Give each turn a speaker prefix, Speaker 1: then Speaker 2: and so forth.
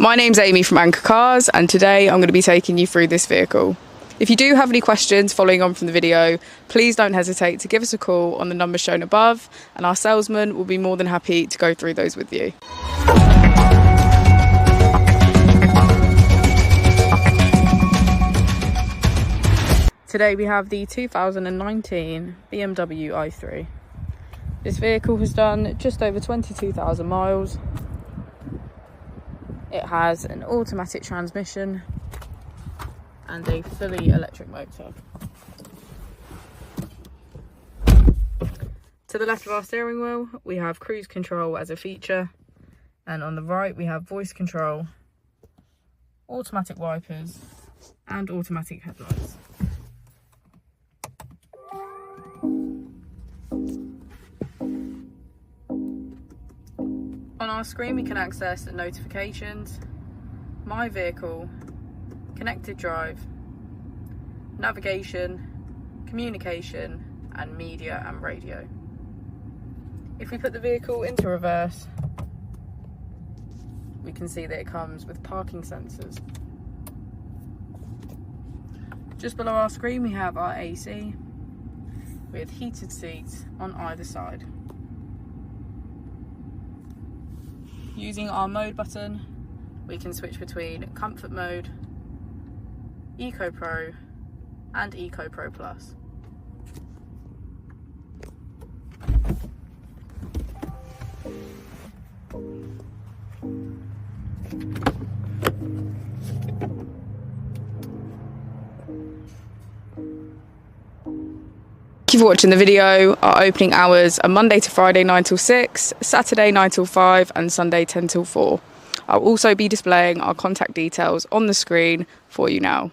Speaker 1: My name's Amy from Anchor Cars, and today I'm going to be taking you through this vehicle. If you do have any questions following on from the video, please don't hesitate to give us a call on the number shown above, and our salesman will be more than happy to go through those with you. Today we have the 2019 Bmw i3. This vehicle has done just over 22,000 miles. It has an automatic transmission and a fully electric motor. To the left of our steering wheel, we have cruise control as a feature, and on the right we have voice control, automatic wipers and automatic headlights. On our screen we can access notifications, my vehicle, connected drive, navigation, communication and media and radio. If we put the vehicle into reverse, we can see that it comes with parking sensors. Just below our screen we have our AC with heated seats on either side. Using our mode button, we can switch between Comfort Mode, Eco Pro and Eco Pro Plus. Thank you for watching the video. Our opening hours are Monday to Friday 9 till 6, Saturday 9 till 5 and Sunday 10 till 4. I'll also be displaying our contact details on the screen for you now.